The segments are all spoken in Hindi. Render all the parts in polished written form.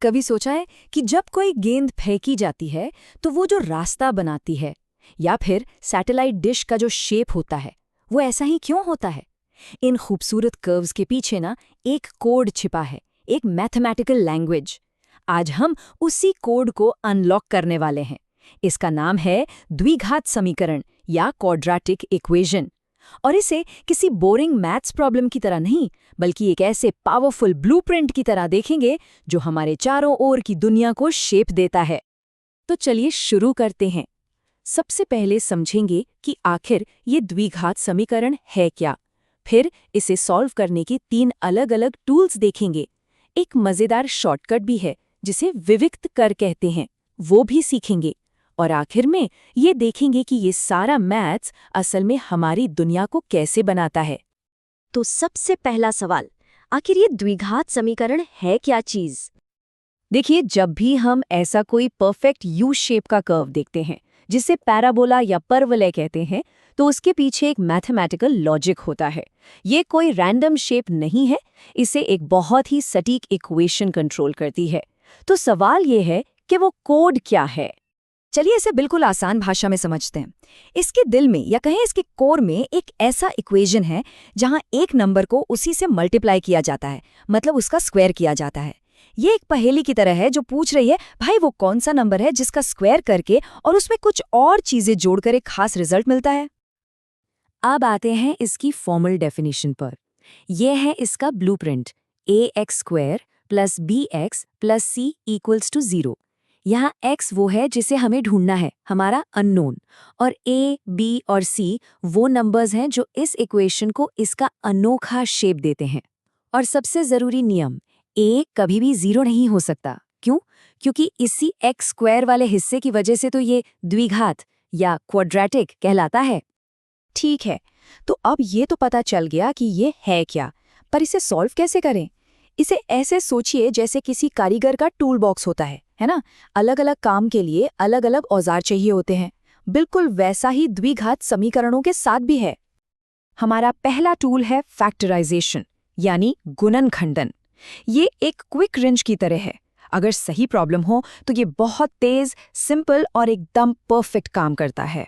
कभी सोचा है कि जब कोई गेंद फेंकी जाती है तो वो जो रास्ता बनाती है या फिर सैटेलाइट डिश का जो शेप होता है वो ऐसा ही क्यों होता है? इन खूबसूरत कर्व्स के पीछे ना एक कोड छिपा है, एक मैथमेटिकल लैंग्वेज। आज हम उसी कोड को अनलॉक करने वाले हैं। इसका नाम है द्विघात समीकरण या क्वाड्रेटिक इक्वेशन। और इसे किसी बोरिंग मैथ्स प्रॉब्लम की तरह नहीं, बल्कि एक ऐसे पावरफुल ब्लूप्रिंट की तरह देखेंगे जो हमारे चारों ओर की दुनिया को शेप देता है। तो चलिए शुरू करते हैं। सबसे पहले समझेंगे कि आखिर ये द्विघात समीकरण है क्या। फिर इसे सॉल्व करने के 3 अलग अलग टूल्स देखेंगे। एक मज़ेदार शॉर्टकट भी है जिसे विविक्त कर कहते हैं, वो भी सीखेंगे। और आखिर में ये देखेंगे कि ये सारा मैथ्स असल में हमारी दुनिया को कैसे बनाता है। तो सबसे पहला सवाल, आखिर ये द्विघात समीकरण है क्या चीज? देखिए, जब भी हम ऐसा कोई परफेक्ट यू शेप का कर्व देखते हैं जिसे पैराबोला या परवलय कहते हैं, तो उसके पीछे एक मैथमेटिकल लॉजिक होता है। ये कोई रैंडम शेप नहीं है, इसे एक बहुत ही सटीक इक्वेशन कंट्रोल करती है। तो सवाल ये है कि वो कोड क्या है। चलिए इसे बिल्कुल आसान भाषा में समझते हैं। इसके दिल में या कहें इसके कोर में एक ऐसा इक्वेशन है जहां एक नंबर को उसी से मल्टीप्लाई किया जाता है, मतलब उसका स्क्वायर किया जाता है। ये एक पहेली की तरह है जो पूछ रही है, भाई वो कौन सा नंबर है जिसका स्क्वायर करके और उसमें कुछ और चीजें जोड़कर एक खास रिजल्ट मिलता है। अब आते हैं इसकी फॉर्मल डेफिनेशन पर। यह है इसका ब्लूप्रिंट, ax² + bx + c = 0। यहाँ x वो है जिसे हमें ढूंढना है, हमारा अननोन, और a, b और c वो नंबर्स हैं जो इस इक्वेशन को इसका अनोखा शेप देते हैं। और सबसे ज़रूरी नियम, a कभी भी 0 नहीं हो सकता। क्यों? क्योंकि इसी x² वाले हिस्से की वजह से तो ये द्विघात या क्वाड्रेटिक कहलाता है। ठीक है, तो अब ये तो पता चल गया कि ये है क्या, पर इसे सॉल्व कैसे करें? इसे ऐसे सोचिए जैसे किसी कारीगर का टूल बॉक्स होता है ना? अलग अलग काम के लिए अलग अलग औजार चाहिए होते हैं। बिल्कुल वैसा ही द्विघात समीकरणों के साथ भी है। हमारा पहला टूल है फैक्टराइजेशन, यानी गुणनखंडन। ये एक क्विक रिंच की तरह है। अगर सही प्रॉब्लम हो तो ये बहुत तेज, सिंपल और एकदम परफेक्ट काम करता है।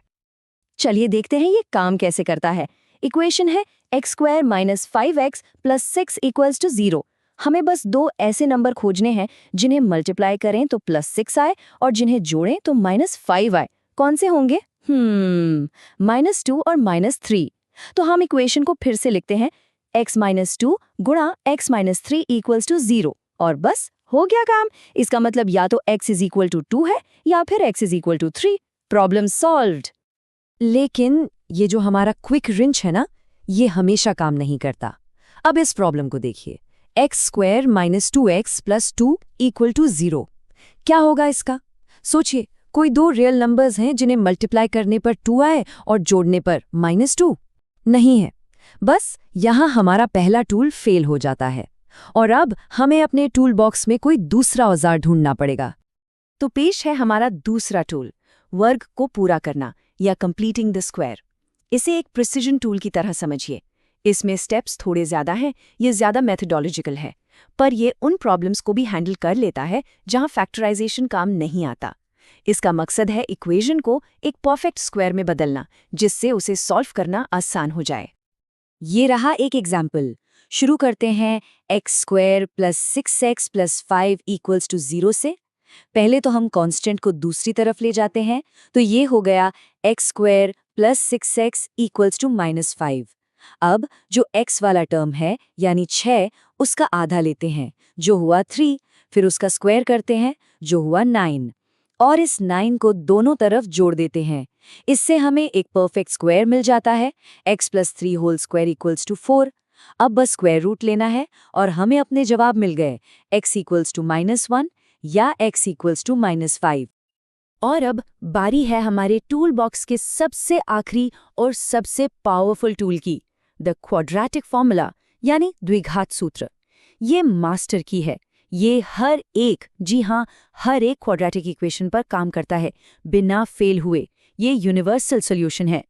चलिए देखते हैं ये काम कैसे करता है। इक्वेशन है x² - 5x + 6 = 0। हमें बस 2 ऐसे नंबर खोजने हैं जिन्हें मल्टीप्लाई करें तो +6 आए और जिन्हें जोड़ें तो -5 आए। कौन से होंगे? -2 और -3। तो हम इक्वेशन को फिर से लिखते हैं, x - 2 गुणा x - 3 = 0। और बस हो गया काम। इसका मतलब या तो x = 2 है या फिर x = 3। Problem solved. लेकिन ये जो हमारा क्विक रिंच है ना, ये हमेशा काम नहीं करता। अब इस प्रॉब्लम को देखिए, x² - 2x + 2 = 0। क्या होगा इसका? सोचिए, कोई 2 रियल नंबर्स हैं जिन्हें मल्टीप्लाई करने पर 2 आए और जोड़ने पर -2? नहीं है। बस यहाँ हमारा पहला टूल फेल हो जाता है और अब हमें अपने टूल बॉक्स में कोई दूसरा औजार ढूंढना पड़ेगा। तो पेश है हमारा दूसरा टूल, वर्ग को पूरा करना या कंप्लीटिंग द स्क्वायर। इसे एक प्रिसिजन टूल की तरह समझिए। इसमें स्टेप्स थोड़े ज़्यादा हैं, ये ज़्यादा मेथोडोलॉजिकल है, पर ये उन प्रॉब्लम्स को भी हैंडल कर लेता है जहां फैक्टराइजेशन काम नहीं आता। इसका मकसद है इक्वेशन को एक परफेक्ट स्क्वायर में बदलना, जिससे उसे सॉल्व करना आसान हो जाए। ये रहा एक एग्जाम्पल। शुरू करते हैं x² + 6x + 5 = 0 से। पहले तो हम कांस्टेंट को दूसरी तरफ ले जाते हैं, तो ये हो गया x² + 6x = -5। अब जो x वाला टर्म है यानी 6, उसका आधा लेते हैं जो हुआ 3, फिर उसका स्क्वायर करते हैं जो हुआ 9, और इस 9 को दोनों तरफ जोड़ देते हैं। इससे हमें एक परफेक्ट स्क्वायर मिल जाता है, x + 3 होल स्क्वायर = 4। अब बस स्क्वायर रूट लेना है और हमें अपने जवाब मिल गए, x = -1 या x = -5। और अब बारी है हमारे टूल बॉक्स के सबसे आखिरी और सबसे पावरफुल टूल की, द क्वाड्रेटिक फॉर्मूला यानी द्विघात सूत्र। ये मास्टर की है। ये हर एक, जी हाँ, हर एक क्वाड्रेटिक इक्वेशन पर काम करता है बिना फेल हुए। ये यूनिवर्सल सॉल्यूशन है।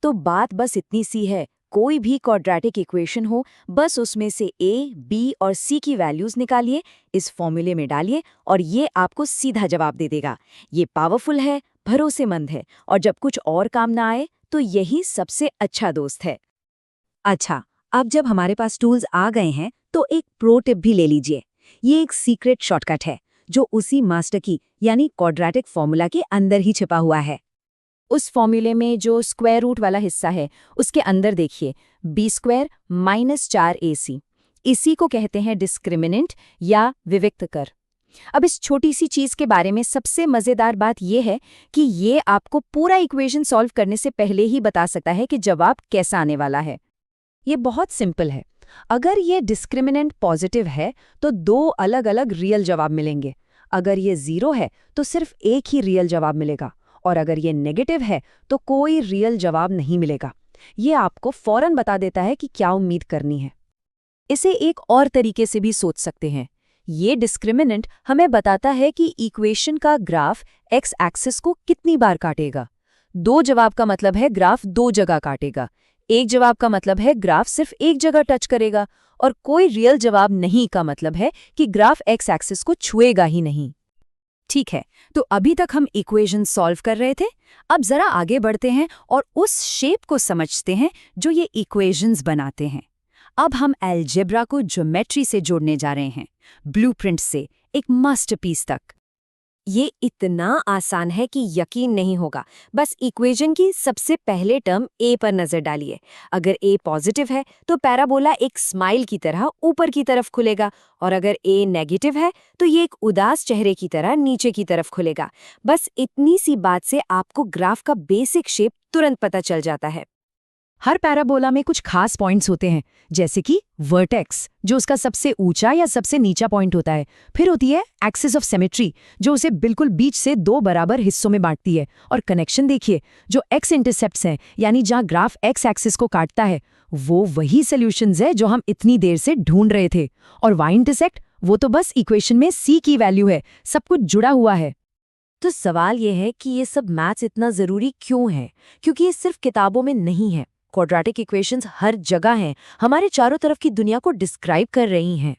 तो बात बस इतनी सी है, कोई भी क्वाड्रेटिक इक्वेशन हो, बस उसमें से a, b और c की वैल्यूज निकालिए, इस फॉर्मूले में डालिए और ये आपको सीधा जवाब दे देगा। ये पावरफुल है, भरोसेमंद है और जब कुछ और काम ना आए तो यही सबसे अच्छा दोस्त है। अच्छा, अब जब हमारे पास टूल्स आ गए हैं तो एक प्रो टिप भी ले लीजिए। ये एक सीक्रेट शॉर्टकट है जो उसी मास्टर की यानी क्वाड्रेटिक फॉर्मूला के अंदर ही छिपा हुआ है। उस फॉर्मूले में जो स्क्वायर रूट वाला हिस्सा है उसके अंदर देखिए b² - 4ac। इसी को कहते हैं डिस्क्रिमिनेंट या विविक्त कर। अब इस छोटी सी चीज के बारे में सबसे मजेदार बात यह है कि ये आपको पूरा इक्वेशन सॉल्व करने से पहले ही बता सकता है कि जवाब कैसा आने वाला है। ये बहुत सिंपल है। अगर ये डिस्क्रिमिनेंट पॉजिटिव है तो दो अलग अलग रियल जवाब मिलेंगे। अगर ये 0 है तो सिर्फ एक ही रियल जवाब मिलेगा और अगर ये नेगेटिव है तो कोई रियल जवाब नहीं मिलेगा। ये आपको फौरन बता देता है कि क्या उम्मीद करनी है। इसे एक और तरीके से भी सोच सकते हैं। ये डिस्क्रिमिनेंट हमें बताता है कि इक्वेशन का ग्राफ एक्स एक्सिस को कितनी बार काटेगा। 2 जवाब का मतलब है ग्राफ 2 जगह काटेगा। 1 जवाब का मतलब है ग्राफ सिर्फ एक जगह टच करेगा और कोई रियल जवाब नहीं का मतलब है कि ग्राफ एक्स एक्सिस को छुएगा ही नहीं। ठीक है, तो अभी तक हम इक्वेशन सॉल्व कर रहे थे। अब जरा आगे बढ़ते हैं और उस शेप को समझते हैं जो ये इक्वेशंस बनाते हैं। अब हम अलजेब्रा को ज्योमेट्री से जोड़ने जा रहे हैं, ब्लूप्रिंट से एक मास्टरपीस तक। ये इतना आसान है कि यकीन नहीं होगा। बस इक्वेशन की सबसे पहले टर्म a पर नजर डालिए। अगर a पॉजिटिव है तो पैराबोला एक स्माइल की तरह ऊपर की तरफ खुलेगा और अगर a नेगेटिव है तो ये एक उदास चेहरे की तरह नीचे की तरफ खुलेगा। बस इतनी सी बात से आपको ग्राफ का बेसिक शेप तुरंत पता चल जाता है। हर पैराबोला में कुछ खास पॉइंट्स होते हैं, जैसे कि वर्टेक्स जो उसका सबसे ऊंचा या सबसे नीचा पॉइंट होता है। फिर होती है एक्सिस ऑफ सिमेट्री जो उसे बिल्कुल बीच से 2 बराबर हिस्सों में बांटती है। और कनेक्शन देखिए, जो एक्स इंटरसेप्ट्स हैं यानी जहां ग्राफ एक्स एक्सिस को काटता है, वो वही सॉल्यूशंस है जो हम इतनी देर से ढूंढ रहे थे। और वाई इंटरसेक्ट, वो तो बस इक्वेशन में सी की वैल्यू है। सब कुछ जुड़ा हुआ है। तो सवाल ये है कि ये सब मैथ्स इतना जरूरी क्यों है? क्योंकि ये सिर्फ किताबों में नहीं है। क्वाड्रेटिक इक्वेशंस हर जगह हैं, हमारे चारों तरफ की दुनिया को डिस्क्राइब कर रही हैं।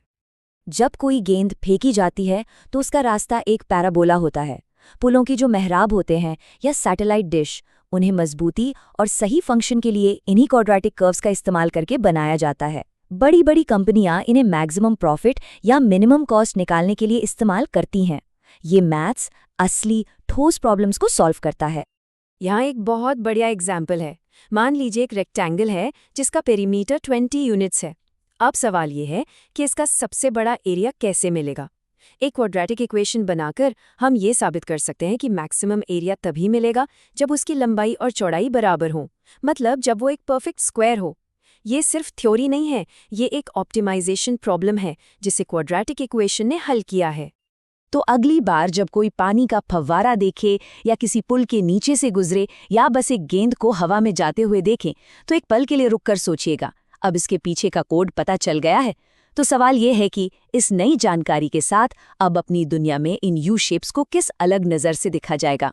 जब कोई गेंद फेंकी जाती है तो उसका रास्ता एक पैराबोला होता है। पुलों की जो मेहराब होते हैं या सैटेलाइट डिश, उन्हें मजबूती और सही फंक्शन के लिए इन्हीं क्वाड्रेटिक कर्व्स का इस्तेमाल करके बनाया जाता है। बड़ी बड़ी कंपनियां इन्हें मैक्सिमम प्रॉफिट या मिनिमम कॉस्ट निकालने के लिए इस्तेमाल करती हैं। ये मैथ्स असली ठोस प्रॉब्लम्स को सॉल्व करता है। यहाँ एक बहुत बढ़िया एग्जाम्पल है। मान लीजिए एक रेक्टेंगल है जिसका पेरीमीटर 20 यूनिट्स है। अब सवाल ये है कि इसका सबसे बड़ा एरिया कैसे मिलेगा। एक क्वाड्रेटिक इक्वेशन बनाकर हम ये साबित कर सकते हैं कि मैक्सिमम एरिया तभी मिलेगा जब उसकी लंबाई और चौड़ाई बराबर हो, मतलब जब वो एक परफेक्ट स्क्वायर हो। ये सिर्फ थ्योरी नहीं है, ये एक ऑप्टिमाइजेशन प्रॉब्लम है जिसे क्वाड्रेटिक इक्वेशन ने हल किया है। तो अगली बार जब कोई पानी का फव्वारा देखे या किसी पुल के नीचे से गुजरे या बस एक गेंद को हवा में जाते हुए देखें, तो एक पल के लिए रुककर सोचिएगा, अब इसके पीछे का कोड पता चल गया है। तो सवाल ये है कि इस नई जानकारी के साथ अब अपनी दुनिया में इन यू शेप्स को किस अलग नज़र से देखा जाएगा।